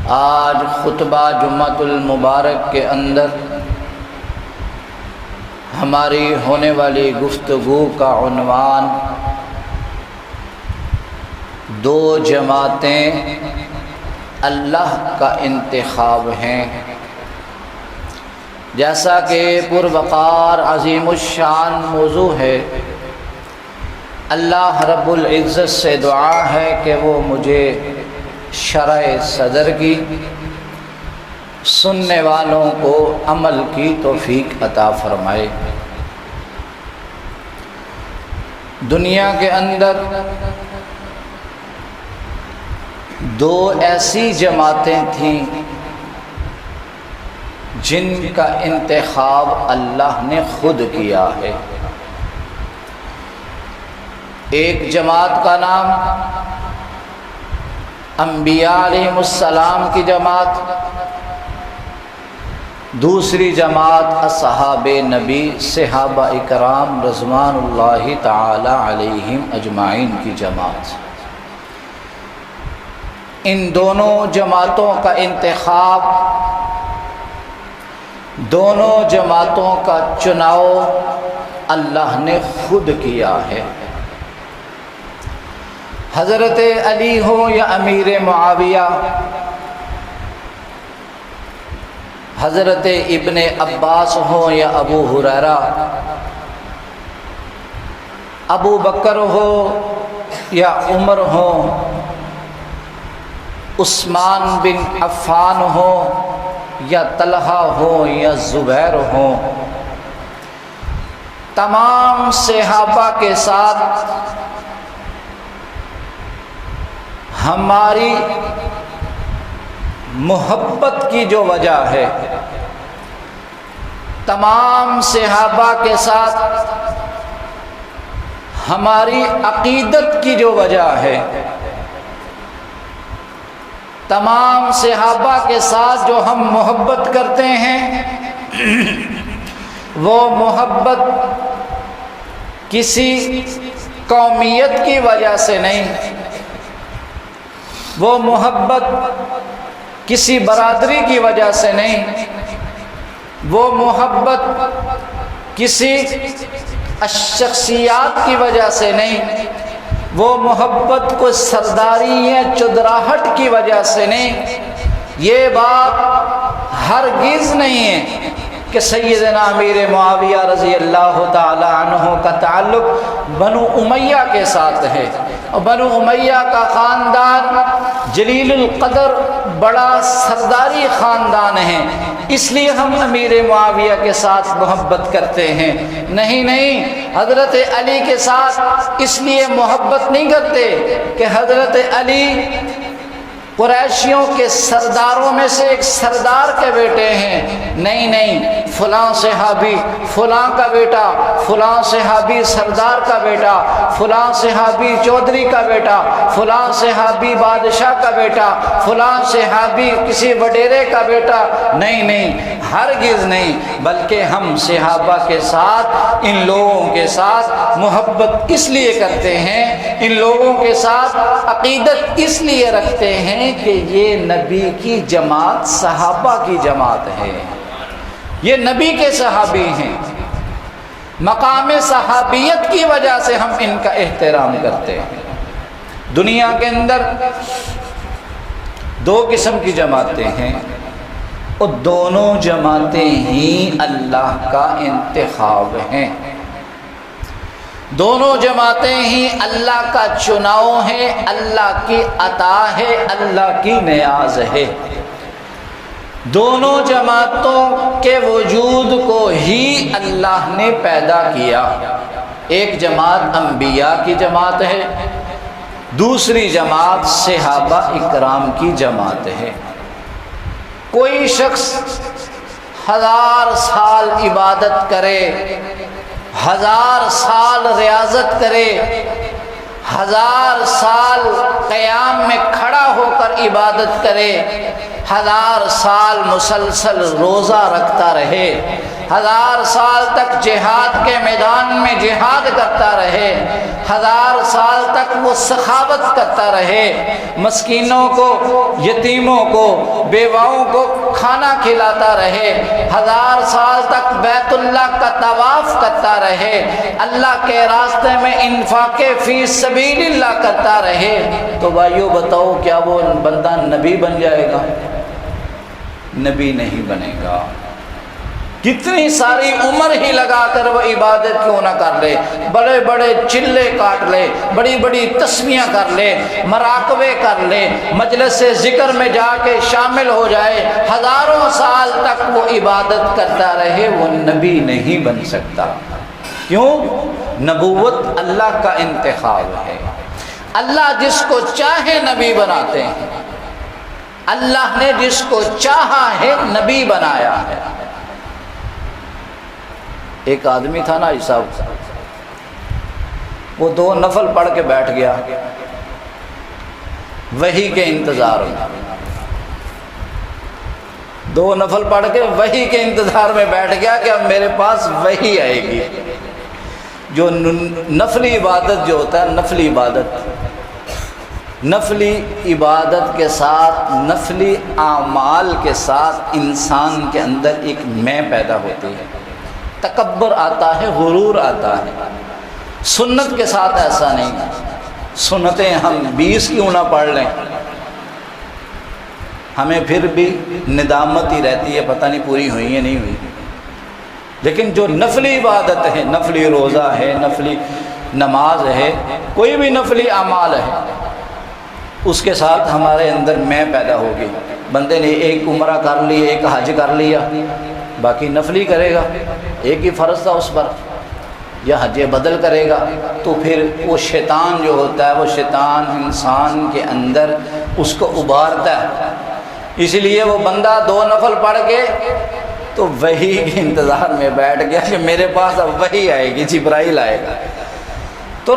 آج خطبہ جمعۃ المبارک کے اندر ہماری ہونے والی گفتگو کا عنوان دو جماعتیں اللہ کا انتخاب ہیں۔ جیسا کہ پروقار عظیم الشان موضوع ہے، اللہ رب العزت سے دعا ہے کہ وہ مجھے شرح صدر کی، سننے والوں کو عمل کی توفیق عطا فرمائے۔ دنیا کے اندر دو ایسی جماعتیں تھیں جن کا انتخاب اللہ نے خود کیا ہے۔ ایک جماعت کا نام انبیاء علیہ السلام کی جماعت، دوسری جماعت اصحاب نبی صحابہ اکرام رضوان اللہ تعالی علیہم اجمعین کی جماعت۔ ان دونوں جماعتوں کا انتخاب، دونوں جماعتوں کا چناؤ اللہ نے خود کیا ہے۔ حضرت علی ہو یا امیر معاویہ، حضرت ابن عباس ہو یا ابو ہریرہ، ابو بکر ہو یا عمر ہو، عثمان بن عفان ہو یا طلحہ ہو یا زبیر ہو، تمام صحابہ کے ساتھ ہماری محبت کی جو وجہ ہے، تمام صحابہ کے ساتھ ہماری عقیدت کی جو وجہ ہے، تمام صحابہ کے ساتھ جو ہم محبت کرتے ہیں، وہ محبت کسی قومیت کی وجہ سے نہیں، وہ محبت کسی برادری کی وجہ سے نہیں، وہ محبت کسی شخصیات کی وجہ سے نہیں، وہ محبت کو سرداری یا چودراہٹ کی وجہ سے نہیں۔ یہ بات ہرگز نہیں ہے کہ سیدنا امیر معاویہ رضی اللہ تعالی عنہ کا تعلق بنو امیہ کے ساتھ ہے، اور بنو امیہ کا خاندان جلیل القدر بڑا سرداری خاندان ہے، اس لیے ہم امیر معاویہ کے ساتھ محبت کرتے ہیں۔ نہیں، حضرت علی کے ساتھ اس لیے محبت نہیں کرتے کہ حضرت علی قریشیوں کے سرداروں میں سے ایک سردار کے بیٹے ہیں، نہیں، فلاں صحابی فلاں کا بیٹا، فلاں صحابی سردار کا بیٹا، فلاں صحابی چودھری کا بیٹا، فلاں صحابی بادشاہ کا بیٹا، فلاں صحابی کسی وڈیرے کا بیٹا، نہیں، ہرگز نہیں، بلکہ ہم صحابہ کے ساتھ، ان لوگوں کے ساتھ محبت اس لیے کرتے ہیں، ان لوگوں کے ساتھ عقیدت اس لیے رکھتے ہیں کہ یہ نبی کی جماعت صحابہ کی جماعت ہے، یہ نبی کے صحابی ہیں، مقام صحابیت کی وجہ سے ہم ان کا احترام کرتے ہیں۔ دنیا کے اندر دو قسم کی جماعتیں ہیں، اور دونوں جماعتیں ہی اللہ کا انتخاب ہیں، دونوں جماعتیں ہی اللہ کا چناؤ ہے، اللہ کی عطا ہے، اللہ کی نیاز ہے۔ دونوں جماعتوں کے وجود کو ہی اللہ نے پیدا کیا۔ ایک جماعت انبیاء کی جماعت ہے، دوسری جماعت صحابہ اکرام کی جماعت ہے۔ کوئی شخص 1000 سال عبادت کرے، 1000 سال ریاضت کرے، 1000 سال قیام میں کھڑا ہو کر عبادت کرے، 1000 سال مسلسل روزہ رکھتا رہے، 1000 سال تک جہاد کے میدان میں جہاد کرتا رہے، 1000 سال تک وہ سخاوت کرتا رہے، مسکینوں کو، یتیموں کو، بیواؤں کو کھانا کھلاتا رہے، 1000 سال تک بیت اللہ کا طواف کرتا رہے، اللہ کے راستے میں انفاق فی سبیل اللہ کرتا رہے، تو بھائیو بتاؤ کیا وہ بندہ نبی بن جائے گا؟ نبی نہیں بنے گا۔ کتنی ساری عمر ہی لگا کر وہ عبادت کیوں نہ کر لے، بڑے بڑے چلے کاٹ لے، بڑی بڑی تسبیحاں کر لے، مراقبے کر لے، مجلس ذکر میں جا کے شامل ہو جائے، ہزاروں سال تک وہ عبادت کرتا رہے، وہ نبی نہیں بن سکتا۔ کیوں؟ نبوت اللہ کا انتخاب ہے، اللہ جس کو چاہے نبی بناتے ہیں، اللہ نے جس کو چاہا ہے نبی بنایا ہے۔ ایک آدمی تھا نا صاحب، وہ 2 نفل پڑھ کے بیٹھ گیا وحی کے انتظار میں، 2 نفل پڑھ کے وحی کے انتظار میں بیٹھ گیا کہ اب میرے پاس وحی آئے گی۔ جو نفلی عبادت جو ہوتا ہے، نفلی عبادت کے ساتھ، نفلی اعمال کے ساتھ انسان کے اندر ایک میں پیدا ہوتی ہے، تکبر آتا ہے، غرور آتا ہے۔ سنت کے ساتھ ایسا نہیں، سنتیں ہم 20 کیوں نہ پڑھ لیں، ہمیں پھر بھی ندامت ہی رہتی ہے، پتہ نہیں پوری ہوئی ہے نہیں ہوئی۔ لیکن جو نفلی عبادت ہے، نفلی روزہ ہے، نفلی نماز ہے، کوئی بھی نفلی اعمال ہے، اس کے ساتھ ہمارے اندر میں پیدا ہوگی۔ بندے نے ایک عمرہ کر لی، ایک حج کر لیا، باقی نفلی کرے گا، ایک ہی فرض تھا اس پر، یا حج بدل کرے گا، تو پھر وہ شیطان جو ہوتا ہے، وہ شیطان انسان کے اندر اس کو ابھارتا ہے۔ اس لیے وہ بندہ 2 نفل پڑھ کے تو وحی کے انتظار میں بیٹھ گیا کہ میرے پاس اب وحی آئے گی، جبرائیل آئے گا۔ تو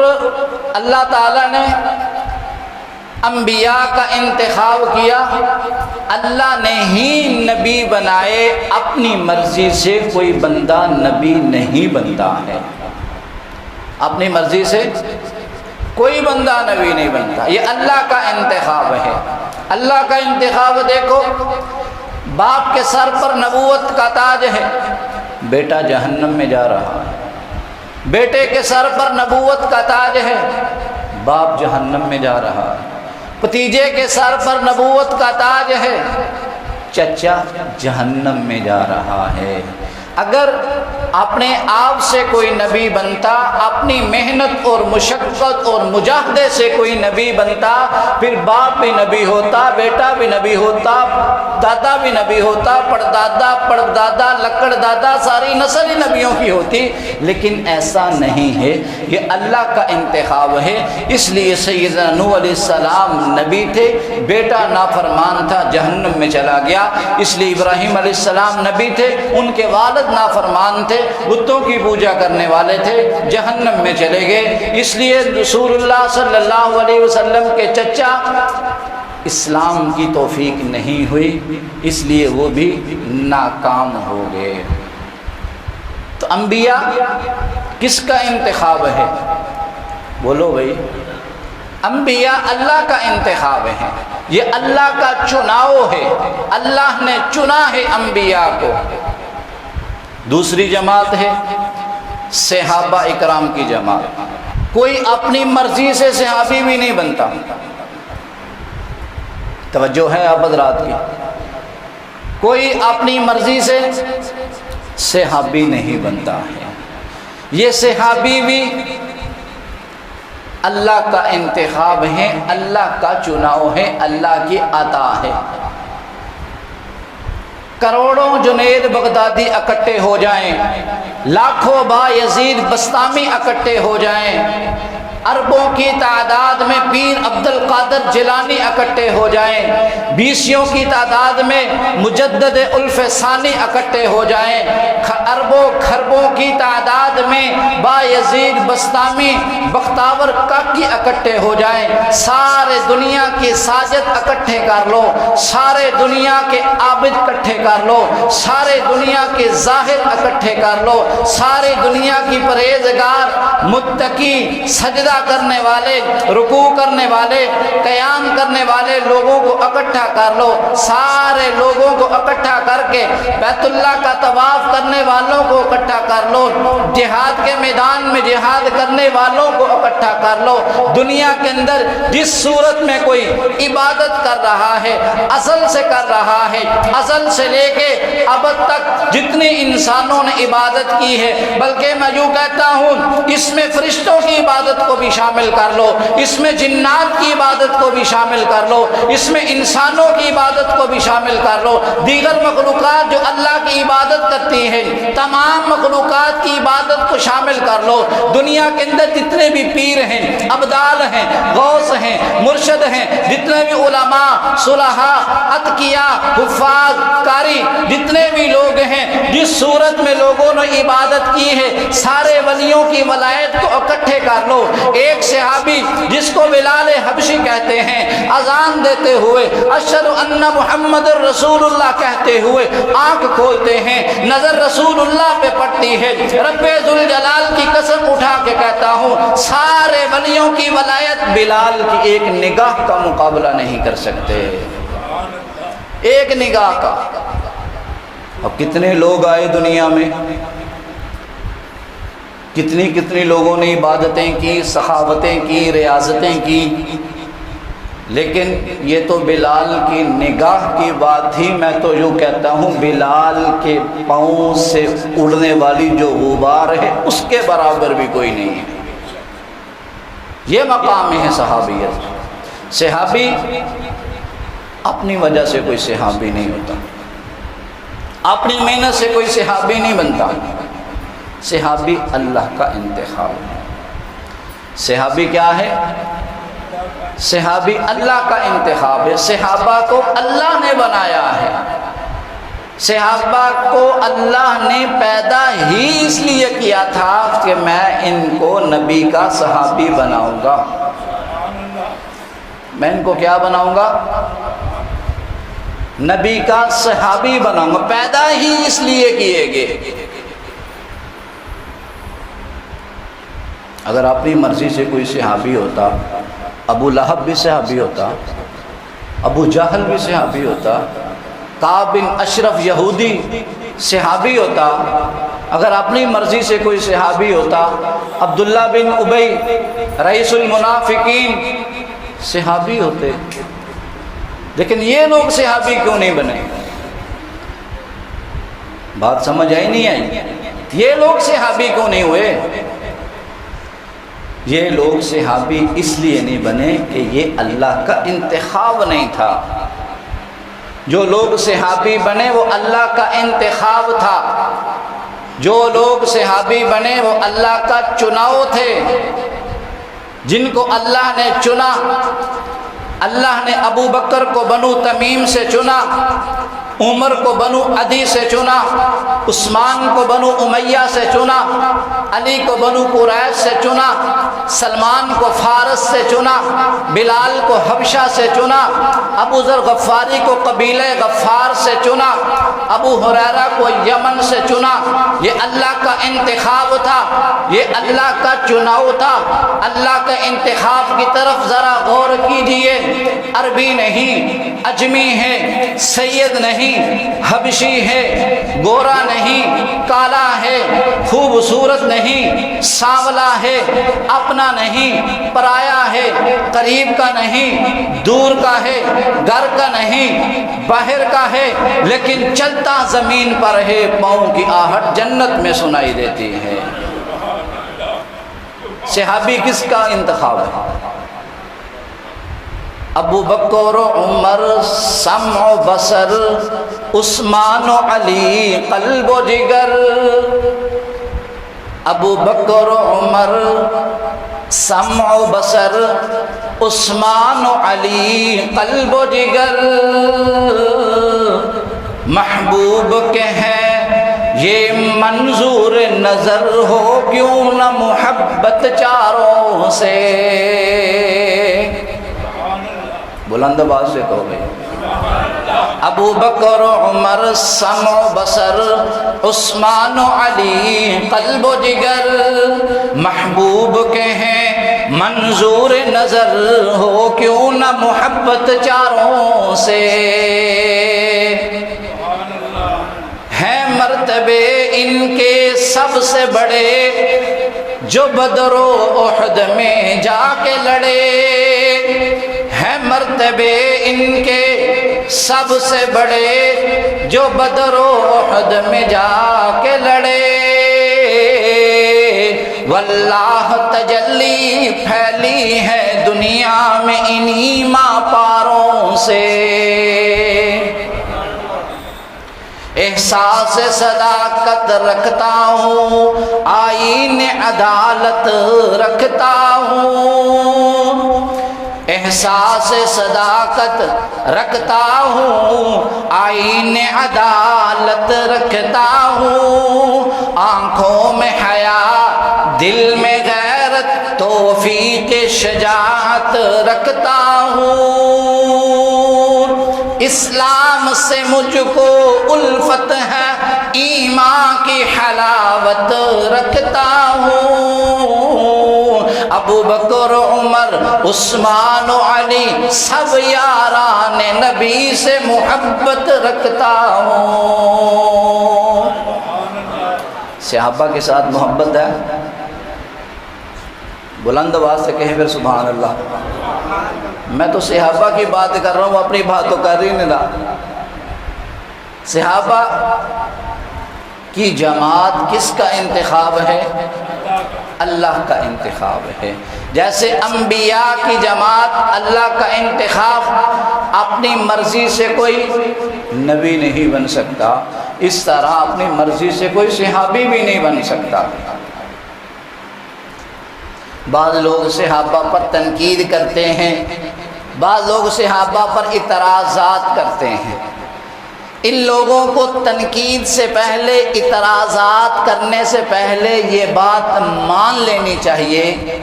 اللہ تعالیٰ نے انبیاء کا انتخاب کیا، اللہ نے ہی نبی بنائے، اپنی مرضی سے کوئی بندہ نبی نہیں بنتا ہے، اپنی مرضی سے کوئی بندہ نبی نہیں بنتا، یہ اللہ کا انتخاب ہے۔ اللہ کا انتخاب دیکھو، باپ کے سر پر نبوت کا تاج ہے، بیٹا جہنم میں جا رہا ہے، بیٹے کے سر پر نبوت کا تاج ہے، باپ جہنم میں جا رہا ہے، بھتیجے کے سر پر نبوت کا تاج ہے، چچا جہنم میں جا رہا ہے۔ اگر اپنے آپ سے کوئی نبی بنتا، اپنی محنت اور مشقت اور مجاہدے سے کوئی نبی بنتا، پھر باپ بھی نبی ہوتا، بیٹا بھی نبی ہوتا، دادا بھی نبی ہوتا، پردادا، پردادا، لکڑ دادا، ساری نسل ہی نبیوں کی ہوتی۔ لیکن ایسا نہیں ہے، یہ اللہ کا انتخاب ہے۔ اس لیے سیدنا نوح علیہ السلام نبی تھے، بیٹا نافرمان تھا، جہنم میں چلا گیا۔ اس لیے ابراہیم علیہ السلام نبی تھے، ان کے والد نافرمان تھے، بتوں کی پوجا کرنے والے تھے، جہنم میں چلے گئے۔ اس لیے رسول اللہ صلی اللہ علیہ وسلم کے چچا اسلام کی توفیق نہیں ہوئی، اس لیے وہ بھی ناکام ہو گئے۔ تو انبیاء کس کا انتخاب ہے؟ بولو بھائی، انبیاء اللہ کا انتخاب ہے، یہ اللہ کا چناؤ ہے، اللہ نے چنا ہے انبیاء کو۔ دوسری جماعت ہے صحابہ اکرام کی جماعت، کوئی اپنی مرضی سے صحابی بھی نہیں بنتا، توجہ ہے آپ حضرات کی، کوئی اپنی مرضی سے صحابی نہیں بنتا ہے۔ یہ صحابی بھی اللہ کا انتخاب ہے، اللہ کا چناؤ ہے، اللہ کی عطا ہے۔ کروڑوں جنید بغدادی اکٹھے ہو جائیں، لاکھوں با یزید بستامی اکٹھے ہو جائیں، اربوں کی تعداد میں پیر عبد القادر جیلانی اکٹھے ہو جائیں، بیسیوں کی تعداد میں مجدد الف ثانی اکٹھے ہو جائیں، اربوں خربوں کی تعداد میں بایزید بستامی بختاور کاکی اکٹھے ہو جائیں، سارے دنیا کے ساجد اکٹھے کر لو، سارے دنیا کے عابد اکٹھے کر لو، سارے دنیا کے ظاہر اکٹھے کر لو، سارے دنیا کی پرہیزگار متقی سجدہ کرنے والے رکوع کرنے والے قیام کرنے والے لوگوں کو اکٹھا کر لو، سارے لوگوں کو اکٹھا کر کے بیت اللہ کا طواف کرنے والوں کو اکٹھا کر لو، جہاد کے میدان میں جہاد کرنے والوں کو اکٹھا کر لو۔ دنیا کے اندر جس صورت میں کوئی عبادت کر رہا ہے، ازل سے کر رہا ہے، ازل سے لے کے ابد تک جتنے انسانوں نے عبادت کی ہے، بلکہ میں یوں کہتا ہوں اس میں فرشتوں کی عبادت کو بھی شامل کر لو، اس میں جنات کی عبادت کو بھی شامل کر لو، اس میں انسانوں کی عبادت کو بھی شامل کر لو، دیگر مخلوقات جو اللہ کی عبادت کرتی ہیں تمام مخلوقات کی عبادت کو شامل کر لو۔ دنیا کے اندر جتنے بھی پیر ہیں، ابدال ہیں، غوث ہیں، مرشد ہیں، جتنے بھی علماء صلحاء اتقیاء حفاظ قاری جتنے بھی لوگ ہیں، جس صورت میں لوگوں نے عبادت کی ہے، سارے ولیوں کی ولایت کو اکٹھے کر لو۔ ایک صحابی جس کو بلال حبشی کہتے ہیں، اذان دیتے ہوئے اشہد ان محمد رسول اللہ کہتے ہوئے آنکھ کھولتے ہیں، نظر رسول اللہ پہ پڑتی ہے، رب ذوالجلال کی قسم اٹھا کے کہتا ہوں سارے ولیوں کی ولایت بلال کی ایک نگاہ کا مقابلہ نہیں کر سکتے، ایک نگاہ کا۔ اب کتنے لوگ آئے دنیا میں، کتنی لوگوں نے عبادتیں کی، سخاوتیں کی، ریاضتیں کی، لیکن یہ تو بلال کی نگاہ کی بات تھی۔ میں تو یوں کہتا ہوں بلال کے پاؤں سے اڑنے والی جو غبار ہے اس کے برابر بھی کوئی نہیں ہے۔ یہ مقام ہے صحابیت۔ صحابی اپنی وجہ سے کوئی صحابی نہیں ہوتا، اپنی محنت سے کوئی صحابی نہیں بنتا، صحابی اللہ کا انتخاب ہے۔ صحابی کیا ہے؟ صحابی اللہ کا انتخاب ہے۔ صحابہ کو اللہ نے بنایا ہے، صحابہ کو اللہ نے پیدا ہی اس لیے کیا تھا کہ میں ان کو نبی کا صحابی بناؤں گا، میں ان کو کیا بناؤں گا؟ نبی کا صحابی بناؤں گا، پیدا ہی اس لیے کیے گئے۔ اگر اپنی مرضی سے کوئی صحابی ہوتا، ابو لہب بھی صحابی ہوتا، ابو جہل بھی صحابی ہوتا، کعب بن اشرف یہودی صحابی ہوتا، اگر اپنی مرضی سے کوئی صحابی ہوتا، عبداللہ بن ابی رئیس المنافقین صحابی ہوتے، لیکن یہ لوگ صحابی کیوں نہیں بنے؟ بات سمجھ آئی نہیں آئی؟ یہ لوگ صحابی کیوں نہیں ہوئے؟ یہ لوگ صحابی اس لیے نہیں بنے کہ یہ اللہ کا انتخاب نہیں تھا۔ جو لوگ صحابی بنے وہ اللہ کا انتخاب تھا، جو لوگ صحابی بنے وہ اللہ کا چناؤ تھے، جن کو اللہ نے چنا۔ اللہ نے ابو بکر کو بنو تمیم سے چنا، عمر کو بنو عدی سے چنا، عثمان کو بنو امیہ سے چنا، علی کو بنو قریش سے چنا، سلمان کو فارس سے چنا، بلال کو حبشہ سے چنا، ابو ذر غفاری کو قبیلہ غفار سے چنا، ابو ہریرہ کو یمن سے چنا۔ یہ اللہ کا انتخاب تھا، یہ اللہ کا چناؤ تھا۔ اللہ کے انتخاب کی طرف ذرا غور کیجئے۔ عربی نہیں، اجمی ہے، سید نہیں، حبشی ہے، گورا نہیں، کالا ہے، خوبصورت نہیں، سانولا ہے، اپنا نہیں، پرایا ہے، قریب کا نہیں، دور کا ہے، گھر کا نہیں، باہر کا ہے، لیکن چلتا زمین پر ہے، پاؤں کی آہٹ جنت میں سنائی دیتی ہے۔ صحابی کس کا انتخاب ہے؟ ابو بکر و عمر سمع و بصر، عثمان و علی قلب و جگر۔ ابو بکر و عمر سمع و بصر عثمان و علی قلب و جگر محبوب کے ہیں یہ منظور نظر ہو کیوں نہ محبت چاروں سے. بلند آواز سے کہو گے ابو بکر و عمر سمع و بصر عثمان و علی قلب و جگر محبوب کے ہیں منظور نظر ہو کیوں نہ محبت چاروں سے. ہیں مرتبے ان کے سب سے بڑے جو بدر و احد میں جا کے لڑے. ہیں مرتبے ان کے سب سے بڑے جو بدر و احد میں جا کے لڑے. واللہ تجلی پھیلی ہے دنیا میں انہی ماں پاروں سے. احساس صداقت رکھتا ہوں آئین عدالت رکھتا ہوں. احساس صداقت رکھتا ہوں آئین عدالت رکھتا ہوں. آنکھوں میں حیا دل میں غیرت توفیق شجاعت رکھتا ہوں. اسلام سے مجھ کو الفت ہے ایمان کی حلاوت رکھتا ہوں. ابو بکر عمر عثمان و علی سب یاران نبی سے محبت رکھتا ہوں. صحابہ کے ساتھ محبت ہے. بلند آواز سے کہیں پھر سبحان اللہ. میں تو صحابہ کی بات کر رہا ہوں اپنی بات تو کر ہی نہیں رہا. صحابہ کی جماعت کس کا انتخاب ہے؟ اللہ کا انتخاب ہے. جیسے انبیاء کی جماعت اللہ کا انتخاب، اپنی مرضی سے کوئی نبی نہیں بن سکتا، اس طرح اپنی مرضی سے کوئی صحابی بھی نہیں بن سکتا. بعض لوگ صحابہ پر تنقید کرتے ہیں، بعض لوگ صحابہ پر اعتراضات کرتے ہیں. ان لوگوں کو تنقید سے پہلے، اعتراضات کرنے سے پہلے یہ بات مان لینی چاہیے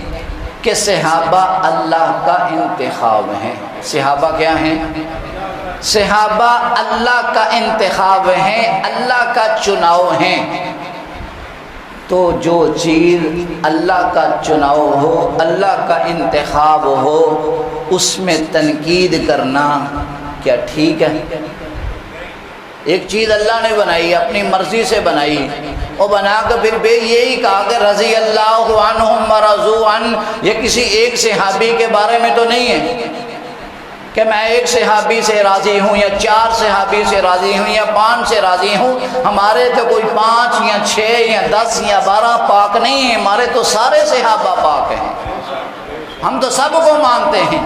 کہ صحابہ اللہ کا انتخاب ہیں. صحابہ کیا ہیں؟ صحابہ اللہ کا انتخاب ہیں، اللہ کا چناؤ ہیں. تو جو چیز اللہ کا چناؤ ہو، اللہ کا انتخاب ہو، اس میں تنقید کرنا کیا ٹھیک ہے؟ ایک چیز اللہ نے بنائی، اپنی مرضی سے بنائی، اور بنا کے پھر بھی یہی کہا کہ رضی اللہ عنہم ورضوا عنہ. یہ کسی ایک صحابی کے بارے میں تو نہیں ہے کہ میں ایک صحابی سے راضی ہوں یا 4 صحابی سے راضی ہوں یا 5 سے راضی ہوں. ہمارے تو کوئی 5 یا 6 یا 10 یا 12 پاک نہیں ہیں، ہمارے تو سارے صحابہ پاک ہیں. ہم تو سب کو مانتے ہیں،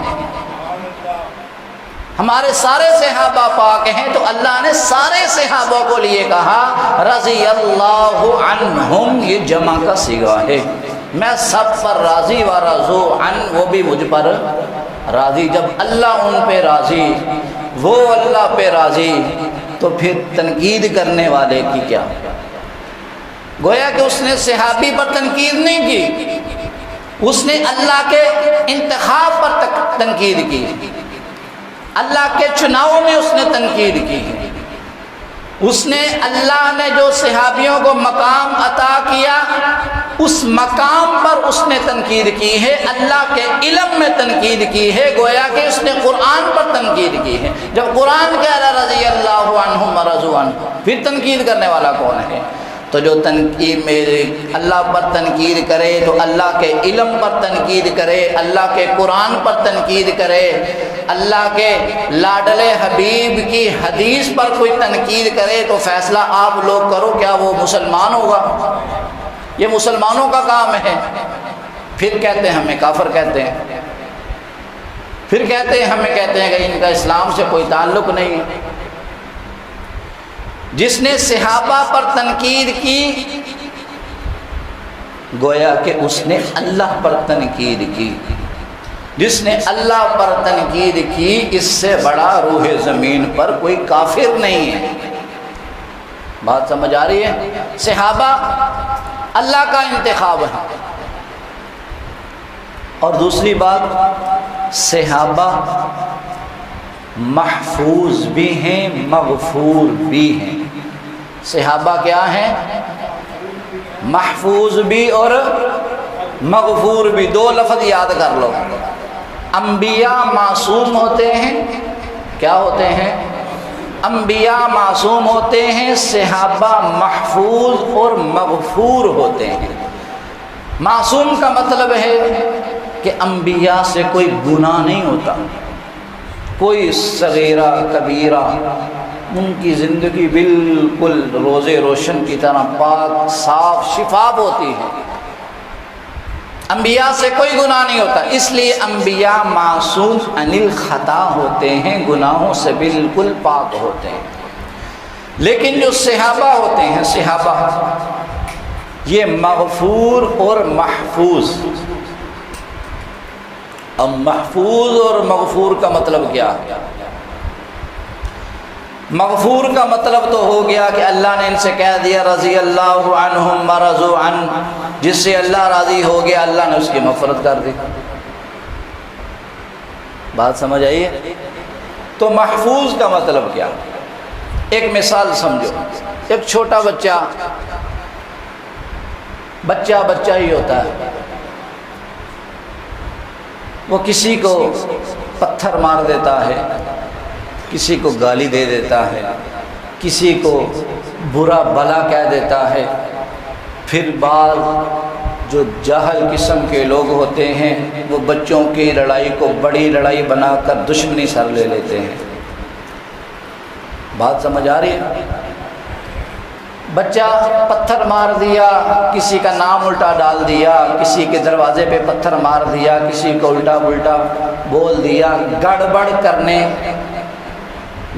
ہمارے سارے صحابہ پاک ہیں. تو اللہ نے سارے صحابہ کو لیے کہا رضی اللہ عنہم، یہ جمع کا صیغہ ہے. میں سب پر راضی و رضو عن، وہ بھی مجھ پر راضی. جب اللہ ان پہ راضی، وہ اللہ پہ راضی، تو پھر تنقید کرنے والے کی کیا؟ گویا کہ اس نے صحابی پر تنقید نہیں کی، اس نے اللہ کے انتخاب پر تنقید کی، اللہ کے چناؤ میں اس نے تنقید کی. اس نے اللہ نے جو صحابیوں کو مقام عطا کیا، اس مقام پر اس نے تنقید کی ہے، اللہ کے علم میں تنقید کی ہے. گویا کہ اس نے قرآن پر تنقید کی ہے. جب قرآن کہہ رہا رضی اللہ عنہم ورضوا عنہ، پھر تنقید کرنے والا کون ہے؟ تو جو تنقید میں اللہ پر تنقید کرے تو اللہ کے علم پر تنقید کرے، اللہ کے قرآن پر تنقید کرے، اللہ کے لاڈلے حبیب کی حدیث پر کوئی تنقید کرے، تو فیصلہ آپ لوگ کرو، کیا وہ مسلمان ہوگا؟ یہ مسلمانوں کا کام ہے. پھر کہتے ہیں ہمیں کافر کہتے ہیں، پھر کہتے ہیں ہمیں کہتے ہیں کہ ان کا اسلام سے کوئی تعلق نہیں ہے. جس نے صحابہ پر تنقید کی گویا کہ اس نے اللہ پر تنقید کی. جس نے اللہ پر تنقید کی اس سے بڑا روح زمین پر کوئی کافر نہیں ہے. بات سمجھ آ رہی ہے؟ صحابہ اللہ کا انتخاب ہے. اور دوسری بات، صحابہ محفوظ بھی ہیں مغفور بھی ہیں. صحابہ کیا ہیں؟ محفوظ بھی اور مغفور بھی. دو لفظ یاد کر لو. انبیاء معصوم ہوتے ہیں. کیا ہوتے ہیں؟ انبیاء معصوم ہوتے ہیں. صحابہ محفوظ اور مغفور ہوتے ہیں. معصوم کا مطلب ہے کہ انبیاء سے کوئی گناہ نہیں ہوتا، کوئی صغیرہ کبیرہ. ان کی زندگی بالکل روزے روشن کی طرح پاک صاف شفاف ہوتی ہے. انبیاء سے کوئی گناہ نہیں ہوتا، اس لیے انبیاء معصوم عن الخطا ہوتے ہیں، گناہوں سے بالکل پاک ہوتے ہیں. لیکن جو صحابہ ہوتے ہیں، صحابہ یہ مغفور اور محفوظ. اب محفوظ اور مغفور کا مطلب کیا ہے؟ مغفور کا مطلب تو ہو گیا کہ اللہ نے ان سے کہہ دیا رضی اللہ عنہم ورضوا عنہ، جس سے اللہ راضی ہو گیا اللہ نے اس کی مغفرت کر دی. بات سمجھ آئی ہے؟ تو محفوظ کا مطلب کیا؟ ایک مثال سمجھو. ایک چھوٹا بچہ ہی ہوتا ہے، وہ کسی کو پتھر مار دیتا ہے، کسی کو گالی دے دیتا ہے، کسی کو برا بلا کہہ دیتا ہے. پھر بعض جو جاہل قسم کے لوگ ہوتے ہیں وہ بچوں کی لڑائی کو بڑی لڑائی بنا کر دشمنی سر لے لیتے ہیں. بات سمجھ آ رہی ہے؟ بچہ پتھر مار دیا، کسی کا نام الٹا ڈال دیا، کسی کے دروازے پہ پتھر مار دیا، کسی کو الٹا الٹا بول دیا.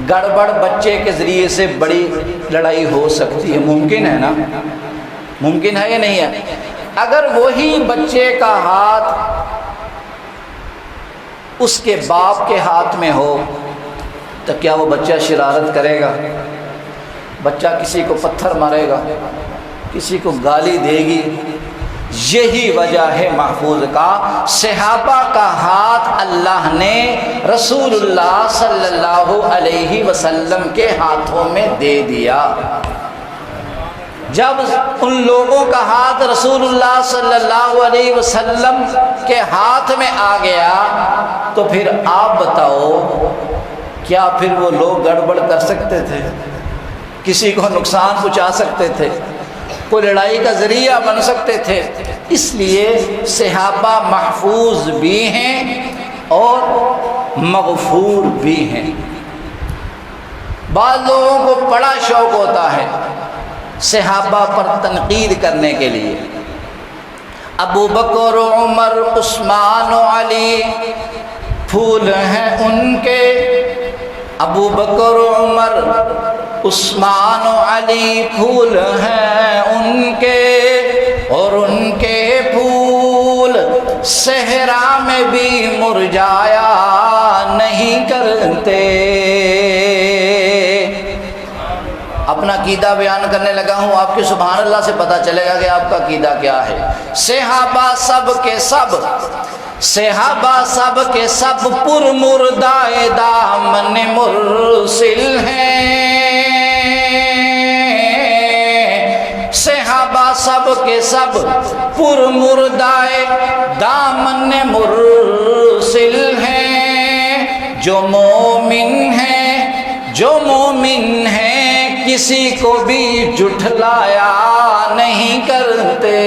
گڑبڑ بچے کے ذریعے سے بڑی لڑائی ہو سکتی ہے. ممکن ہے نا؟ ممکن ہے یا نہیں ہے؟ اگر وہی بچے کا ہاتھ اس کے باپ کے ہاتھ میں ہو تو کیا وہ بچہ شرارت کرے گا؟ بچہ کسی کو پتھر مارے گا، کسی کو گالی دے گی. یہی وجہ ہے محفوظ کا. صحابہ کا ہاتھ اللہ نے رسول اللہ صلی اللہ علیہ وسلم کے ہاتھوں میں دے دیا. جب ان لوگوں کا ہاتھ رسول اللہ صلی اللہ علیہ وسلم کے ہاتھ میں آ گیا تو پھر آپ بتاؤ کیا پھر وہ لوگ گڑبڑ کر سکتے تھے؟ کسی کو نقصان پہنچا سکتے تھے؟ کوئی لڑائی کا ذریعہ بن سکتے تھے؟ اس لیے صحابہ محفوظ بھی ہیں اور مغفور بھی ہیں. بعض لوگوں کو بڑا شوق ہوتا ہے صحابہ پر تنقید کرنے کے لیے. ابو بکر عمر عثمان و علی پھول ہیں ان کے. ابو بکر عمر عثمان و علی پھول ہیں ان کے، اور ان کے پھول صحرا میں بھی مرجایا نہیں کرتے. اپنا عقیدہ بیان کرنے لگا ہوں، آپ کے سبحان اللہ سے پتہ چلے گا کہ آپ کا عقیدہ کیا ہے. صحابہ سب کے سب، صحابہ سب کے سب پر مردائے دامن مرسل ہیں. صحابہ سب کے سب پر مردائے دامن مرسل ہیں. جو مومن ہیں، جو مومن ہیں کسی کو بھی جھٹلایا نہیں کرتے.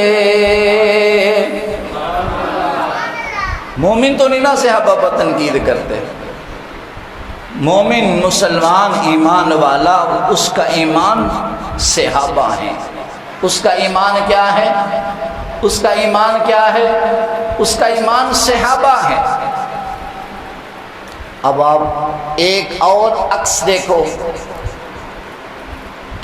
مومن تو نہیں نا صحابہ پر تنقید کرتے. مومن مسلمان ایمان والا، اس کا ایمان صحابہ ہیں. اس کا ایمان کیا ہے؟ اس کا ایمان کیا ہے؟ اس کا ایمان صحابہ ہے. اب آپ ایک اور عکس دیکھو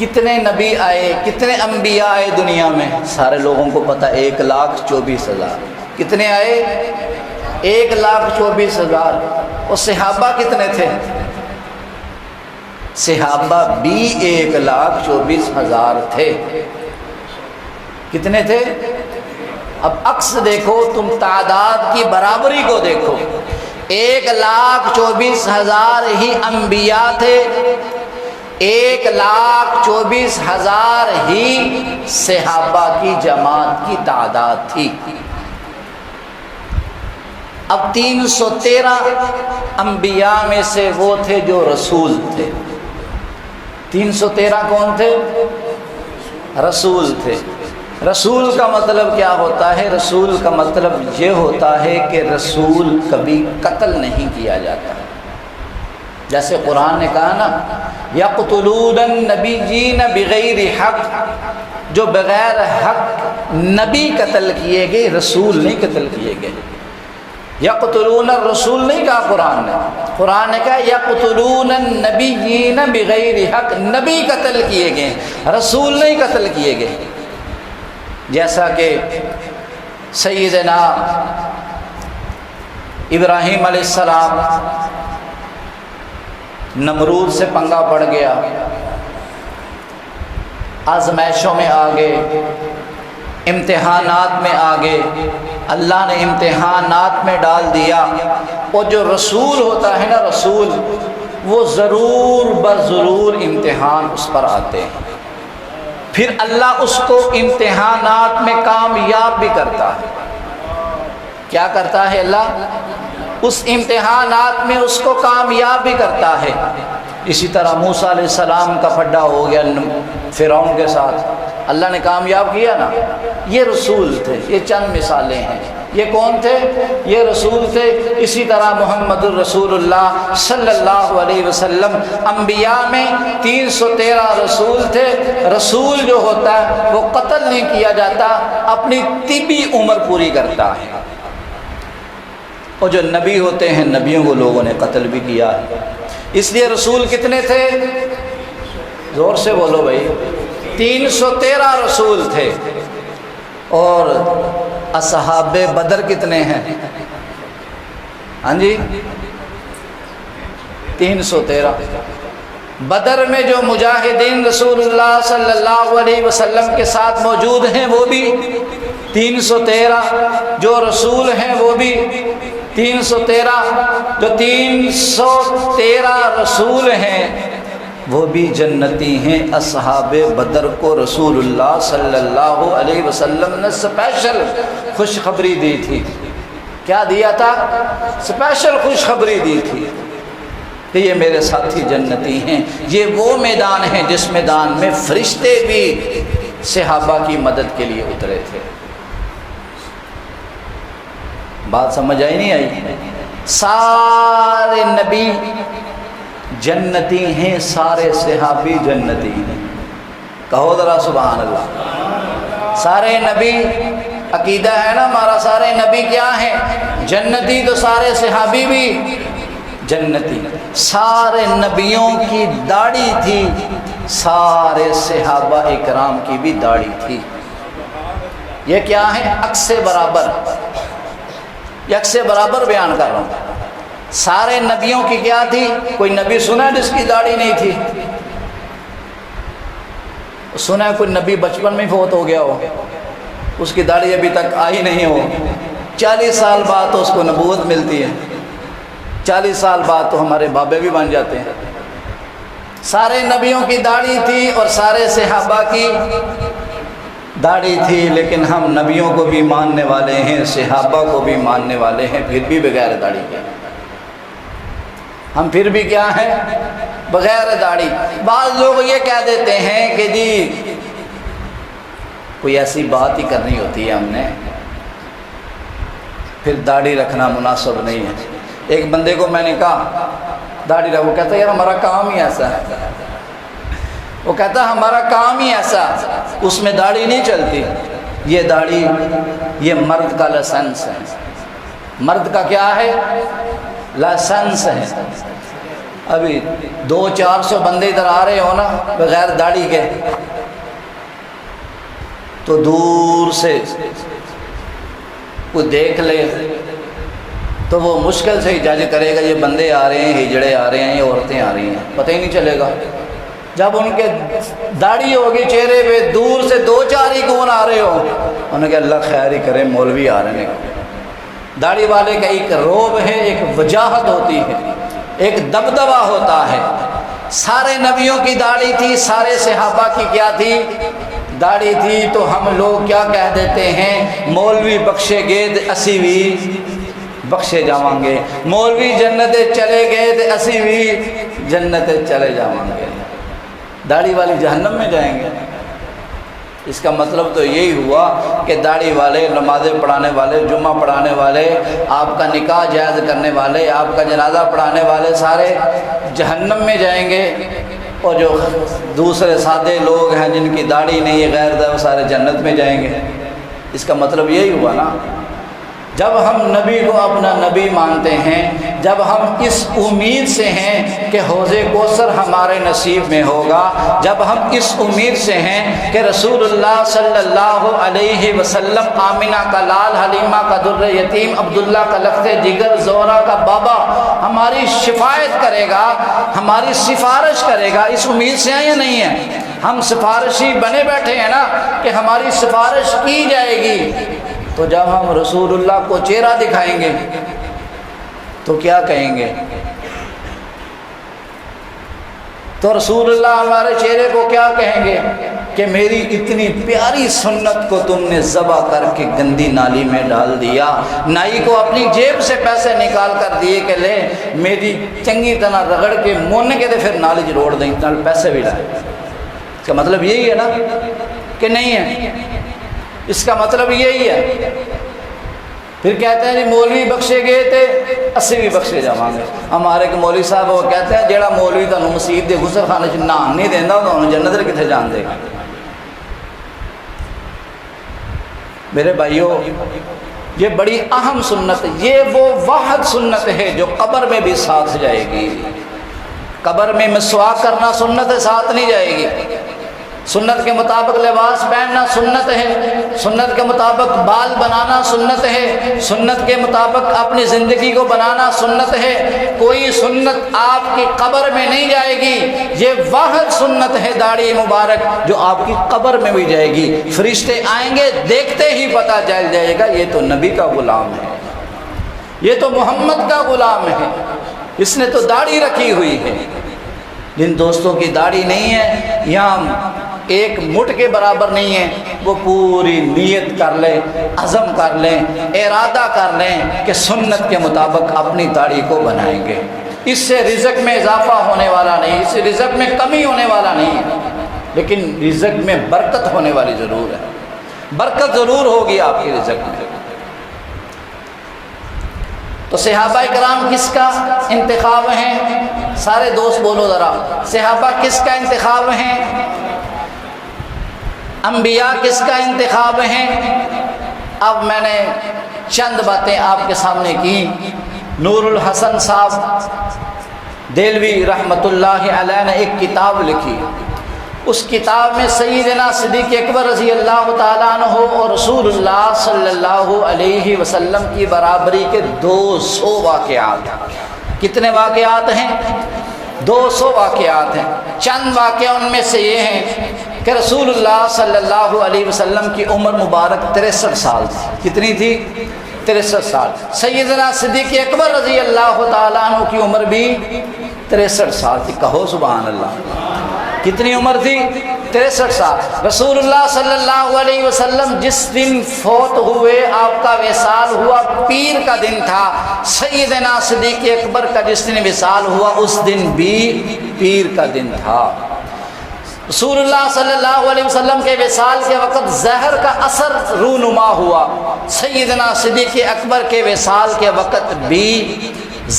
کتنے نبی آئے، کتنے انبیاء آئے دنیا میں؟ سارے لوگوں کو پتہ 1,24,000۔ کتنے آئے؟ 1,24,000۔ اور صحابہ کتنے تھے؟ صحابہ بھی 1,24,000 تھے۔ کتنے تھے؟ اب عکس دیکھو، تم تعداد کی برابری کو دیکھو، 1,24,000 ہی انبیاء تھے، 1,24,000 ہی صحابہ کی جماعت کی تعداد تھی۔ اب 313 انبیاء میں سے وہ تھے جو رسول تھے۔ 313 کون تھے؟ رسول تھے۔ رسول کا مطلب کیا ہوتا ہے؟ رسول کا مطلب یہ ہوتا ہے کہ رسول کبھی قتل نہیں کیا جاتا۔ جیسے قرآن نے کہا نا، یقتلون النبیین بغیر حق، جو بغیر حق نبی قتل کیے گئے، رسول نہیں قتل کیے گئے۔ یقتلون الرسول نہیں کہا قرآن نے، قرآن نے کہا یقتلون النبیین بغیر حق، نبی قتل کیے گئے، رسول نہیں قتل کیے گئے۔ جیسا کہ سیدنا ابراہیم علیہ السلام نمرود سے پنگا پڑ گیا، آزمائشوں میں آ گئے، امتحانات میں آ گئے، اللہ نے امتحانات میں ڈال دیا۔ اور جو رسول ہوتا ہے نا، رسول وہ ضرور بضرور امتحان اس پر آتے ہیں، پھر اللہ اس کو امتحانات میں کامیاب بھی کرتا ہے۔ کیا کرتا ہے اللہ؟ اس امتحانات میں اس کو کامیاب بھی کرتا ہے۔ اسی طرح موسیٰ علیہ السلام کا پھڈا ہو گیا فرعون کے ساتھ، اللہ نے کامیاب کیا نا۔ یہ رسول تھے، یہ چند مثالیں ہیں۔ یہ کون تھے؟ یہ رسول تھے۔ اسی طرح محمد الرسول اللہ صلی اللہ علیہ وسلم، انبیاء میں 313 رسول تھے۔ رسول جو ہوتا ہے وہ قتل نہیں کیا جاتا، اپنی طبی عمر پوری کرتا ہے۔ اور جو نبی ہوتے ہیں، نبیوں کو لوگوں نے قتل بھی کیا ہے۔ اس لیے رسول کتنے تھے؟ زور سے بولو بھائی، 313 رسول تھے۔ اور اصحاب بدر کتنے ہیں؟ ہاں جی، 313۔ بدر میں جو مجاہدین رسول اللہ صلی اللہ علیہ وسلم کے ساتھ موجود ہیں وہ بھی 313، جو رسول ہیں وہ بھی 313، جو 313 رسول ہیں وہ بھی جنتی ہیں۔ اصحاب بدر کو رسول اللہ صلی اللہ علیہ وسلم نے اسپیشل خوشخبری دی تھی۔ کیا دیا تھا؟ اسپیشل خوشخبری دی تھی کہ یہ میرے ساتھی جنتی ہیں۔ یہ وہ میدان ہے جس میدان میں فرشتے بھی صحابہ کی مدد کے لیے اترے تھے۔ بات سمجھ آئی نہیں آئی؟ سارے نبی جنتی ہیں، سارے صحابی جنتی ہیں۔ کہو ذرا سبحان اللہ۔ سارے نبی، عقیدہ ہے نا ہمارا، سارے نبی کیا ہیں؟ جنتی، تو سارے صحابی بھی جنتی۔ سارے نبیوں کی داڑھی تھی، سارے صحابہ اکرام کی بھی داڑھی تھی۔ یہ کیا ہے؟ عکس برابر، یک سے برابر بیان کر رہا ہوں۔ سارے نبیوں کی کیا تھی؟ کوئی نبی سنا ہے جس کی داڑھی نہیں تھی؟ سنا ہے کوئی نبی بچپن میں فوت ہو گیا ہو، اس کی داڑھی ابھی تک آئی نہیں ہو، 40 سال بعد تو اس کو نبوت ملتی ہے، 40 سال بعد تو ہمارے بابے بھی بن جاتے ہیں۔ سارے نبیوں کی داڑھی تھی اور سارے صحابہ کی داڑھی تھی، لیکن ہم نبیوں کو بھی ماننے والے ہیں، صحابہ کو بھی ماننے والے ہیں، پھر بھی بغیر داڑھی کے ہم پھر بھی کیا ہیں؟ بغیر داڑھی۔ بعض لوگ یہ کہہ دیتے ہیں کہ جی کوئی ایسی بات ہی کرنی ہوتی ہے ہم نے، پھر داڑھی رکھنا مناسب نہیں ہے۔ ایک بندے کو میں نے کہا داڑھی رکھ، وہ کہتا ہے یار ہمارا کام ہی ایسا ہے، وہ کہتا ہے ہمارا کام ہی ایسا، اس میں داڑھی نہیں چلتی۔ یہ داڑھی یہ مرد کا لائسنس ہے، مرد کا کیا ہے؟ لائسنس ہے۔ ابھی 200-400 بندے ادھر آ رہے ہو نا بغیر داڑھی کے، تو دور سے کوئی دیکھ لے تو وہ مشکل سے ہی جج کرے گا یہ بندے آ رہے ہیں، ہجڑے آ رہے ہیں، یہ عورتیں آ رہی ہیں، پتہ ہی نہیں چلے گا۔ جب ان کے داڑھی ہوگی چہرے پہ، دور سے 2-4 ہی کون آ رہے ہو، انہوں نے کہا اللہ خیر ہی کرے، مولوی آ رہے ہیں۔ داڑھی والے کا ایک روب ہے، ایک وجاہت ہوتی ہے، ایک دبدبہ ہوتا ہے۔ سارے نبیوں کی داڑھی تھی، سارے صحابہ کی کیا تھی؟ داڑھی تھی۔ تو ہم لوگ کیا کہہ دیتے ہیں، مولوی بخشے گئے تو اسی بھی بخشے جاؤں گے، مولوی جنت چلے گئے تو اسی بھی جنت چلے جاؤں گے، داڑھی والی جہنم میں جائیں گے۔ اس کا مطلب تو یہی ہوا کہ داڑھی والے، نمازیں پڑھانے والے، جمعہ پڑھانے والے، آپ کا نکاح جائز کرنے والے، آپ کا جنازہ پڑھانے والے سارے جہنم میں جائیں گے، اور جو دوسرے سادے لوگ ہیں جن کی داڑھی نہیں ہے، غیر وہ سارے جنت میں جائیں گے۔ اس کا مطلب یہی ہوا نا۔ جب ہم نبی کو اپنا نبی مانتے ہیں، جب ہم اس امید سے ہیں کہ حوض کوثر ہمارے نصیب میں ہوگا، جب ہم اس امید سے ہیں کہ رسول اللہ صلی اللہ علیہ وسلم آمنہ کا لال، حلیمہ کا در یتیم، عبداللہ کا لخت جگر، زہرا کا بابا ہماری شفاعت کرے گا، ہماری سفارش کرے گا، اس امید سے ہیں یا نہیں ہیں؟ ہم سفارشی بنے بیٹھے ہیں نا کہ ہماری سفارش کی جائے گی۔ تو جب ہم رسول اللہ کو چہرہ دکھائیں گے تو کیا کہیں گے؟ تو رسول اللہ ہمارے چہرے کو کیا کہیں گے کہ میری اتنی پیاری سنت کو تم نے ذبح کر کے گندی نالی میں ڈال دیا، نائی کو اپنی جیب سے پیسے نکال کر دیے کہ لے میری چنگی طرح رگڑ کے مون کے دے، پھر نالی جروڑ دیں، نال پیسے بھی لائے۔ اس کا مطلب یہی ہے نا کہ نہیں ہے؟ اس کا مطلب یہی ہے۔ پھر کہتے ہیں جی مولوی بخشے گئے تھے اسی بھی بخشے جاؤں گے۔ ہمارے ایک مولوی صاحب وہ کہتے ہیں جیڑا مولوی تمہیں مسجد کے غسل خانے چ نہان نہیں دینا تو جنت کتنے جان دے گا۔ میرے بھائیوں، یہ بڑی اہم سنت ہے، یہ وہ واحد سنت ہے جو قبر میں بھی ساتھ جائے گی۔ قبر میں مسواک کرنا سنت ہے، ساتھ نہیں جائے گی۔ سنت کے مطابق لباس پہننا سنت ہے، سنت کے مطابق بال بنانا سنت ہے، سنت کے مطابق اپنی زندگی کو بنانا سنت ہے۔ کوئی سنت آپ کی قبر میں نہیں جائے گی، یہ واحد سنت ہے داڑھی مبارک جو آپ کی قبر میں بھی جائے گی۔ فرشتے آئیں گے، دیکھتے ہی پتہ چل جائے گا یہ تو نبی کا غلام ہے، یہ تو محمد کا غلام ہے، اس نے تو داڑھی رکھی ہوئی ہے۔ جن دوستوں کی داڑھی نہیں ہے یا ایک مٹھ کے برابر نہیں ہے، وہ پوری نیت کر لیں، عزم کر لیں، ارادہ کر لیں کہ سنت کے مطابق اپنی داڑھی کو بنائیں گے۔ اس سے رزق میں اضافہ ہونے والا نہیں، اس سے رزق میں کمی ہونے والا نہیں ہے، لیکن رزق میں برکت ہونے والی ضرور ہے، برکت ضرور ہوگی آپ کی رزق میں۔ تو صحابہ کرام کس کا انتخاب ہیں؟ سارے دوست بولو ذرا، صحابہ کس کا انتخاب ہیں؟ انبیاء کس کا انتخاب ہیں؟ اب میں نے چند باتیں آپ کے سامنے کی۔ نور الحسن صاحب دہلوی رحمۃ اللہ علیہ نے ایک کتاب لکھی، اس کتاب میں سیدنا صدیق اکبر رضی اللہ تعالیٰ عنہ اور رسول اللہ صلی اللہ علیہ وسلم کی برابری کے 200 واقعات۔ کتنے واقعات ہیں؟ 200 واقعات ہیں۔ چند واقعہ ان میں سے یہ ہیں کہ رسول اللہ صلی اللہ علیہ وسلم کی عمر مبارک 63 سال تھی۔ کتنی تھی؟ 63 سال۔ سیدنا صدیق اکبر رضی اللہ تعالیٰ عنہ کی عمر بھی 63 سال تھی۔ کہو سبحان اللہ۔ کتنی عمر تھی؟ 63 سال۔ رسول اللہ صلی اللہ علیہ وسلم جس دن فوت ہوئے، آپ کا وصال ہوا، پیر کا دن تھا۔ سیدنا صدیق اکبر کا جس دن وصال ہوا اس دن بھی پیر کا دن تھا۔ رسول اللہ صلی اللہ علیہ وسلم کے وصال کے وقت زہر کا اثر رونما ہوا، سیدنا صدیق اکبر کے وصال کے وقت بھی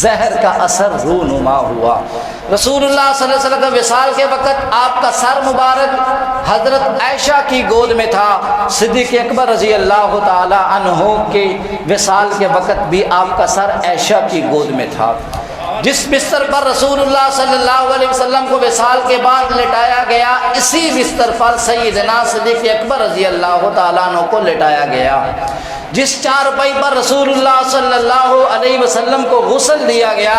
زہر کا اثر رونما ہوا۔ رسول اللہ صلی اللہ علیہ وسلم کے وصال کے وقت آپ کا سر مبارک حضرت عائشہ کی گود میں تھا۔ صدیق اکبر رضی اللہ تعالی عنہ کے وصال کے وقت بھی آپ کا سر عائشہ کی گود میں تھا۔ جس بستر پر رسول اللہ صلی اللہ علیہ وسلم کو وصال کے بعد لٹایا گیا، اسی بستر پر سیدنا صدیق اکبر رضی اللہ تعالیٰ عنہ کو لٹایا گیا۔ جس چارپائی پر رسول اللہ صلی اللہ علیہ وسلم کو غسل دیا گیا،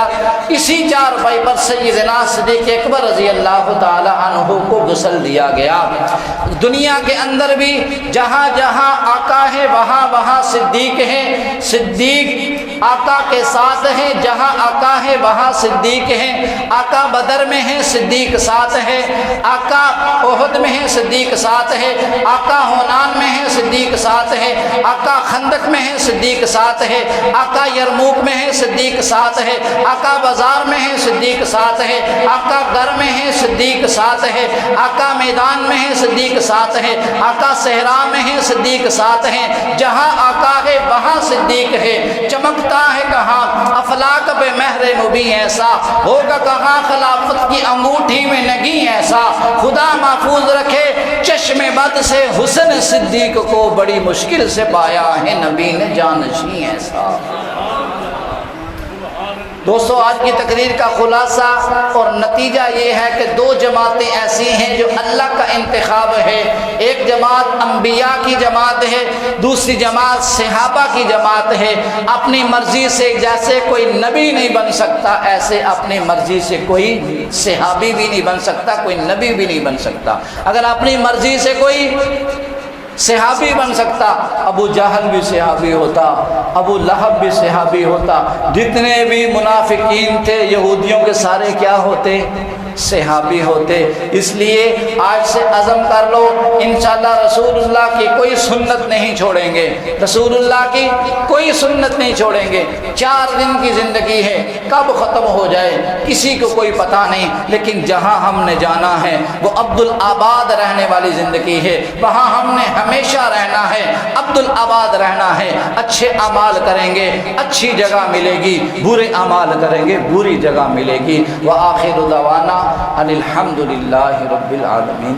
اسی چارپائی پر سیدنا صدیق اکبر رضی اللہ تعالی عنہ کو غسل دیا گیا۔ دنیا کے اندر بھی جہاں جہاں آقا ہے وہاں وہاں صدیق ہے، صدیق آقا کے ساتھ ہے، جہاں آقا ہے وہاں صدیق ہے۔ آقا بدر میں ہے، صدیق ساتھ ہے۔ آقا احد میں ہے، صدیق ساتھ ہے۔ آقا ہونان میں ہے، صدیق ساتھ ہے۔ آقا خندق میں ہے، صدیق ساتھ ہے۔ آقا یرموک میں ہے، صدیق ساتھ ہے۔ آقا بازار میں ہے، صدیق ساتھ ہے۔ آقا گھر میں ہے، صدیق ساتھ ہے۔ آقا میدان میں ہے، صدیق ساتھ ہے۔ آقا صحرا میں ہے، صدیق ساتھ ہے۔ جہاں آقا ہے وہاں صدیق ہے۔ چمکتا ہے کہاں افلاک پہ مہر مبیں ایسا، ہوگا کہاں خلافت کی انگوٹھی میں نگیں ایسا۔ خدا محفوظ رکھے چشم بد سے حسن صدیق کو، بڑی مشکل سے پایا ہے نبی نے جانشین ایسا۔ دوستو، آج کی تقریر کا خلاصہ اور نتیجہ یہ ہے کہ دو جماعتیں ایسی ہیں جو اللہ کا انتخاب ہے۔ ایک جماعت انبیاء کی جماعت ہے، دوسری جماعت صحابہ کی جماعت ہے۔ اپنی مرضی سے جیسے کوئی نبی نہیں بن سکتا، ایسے اپنی مرضی سے کوئی صحابی بھی نہیں بن سکتا، کوئی نبی بھی نہیں بن سکتا۔ اگر اپنی مرضی سے کوئی صحابی بن سکتا، ابو جہل بھی صحابی ہوتا، ابو لہب بھی صحابی ہوتا، جتنے بھی منافقین تھے یہودیوں کے سارے کیا ہوتے؟ صحابی ہوتے۔ اس لیے آج سے عزم کر لو، انشاءاللہ رسول اللہ کی کوئی سنت نہیں چھوڑیں گے، رسول اللہ کی کوئی سنت نہیں چھوڑیں گے۔ 4 دن کی زندگی ہے، کب ختم ہو جائے کسی کو کوئی پتہ نہیں، لیکن جہاں ہم نے جانا ہے وہ عبدالآباد رہنے والی زندگی ہے، وہاں ہم نے ہمیشہ رہنا ہے، عبدالآباد رہنا ہے۔ اچھے اعمال کریں گے اچھی جگہ ملے گی، برے اعمال کریں گے بری جگہ ملے گی۔ وآخر دعوانا ان الحمد للہ رب العالمین۔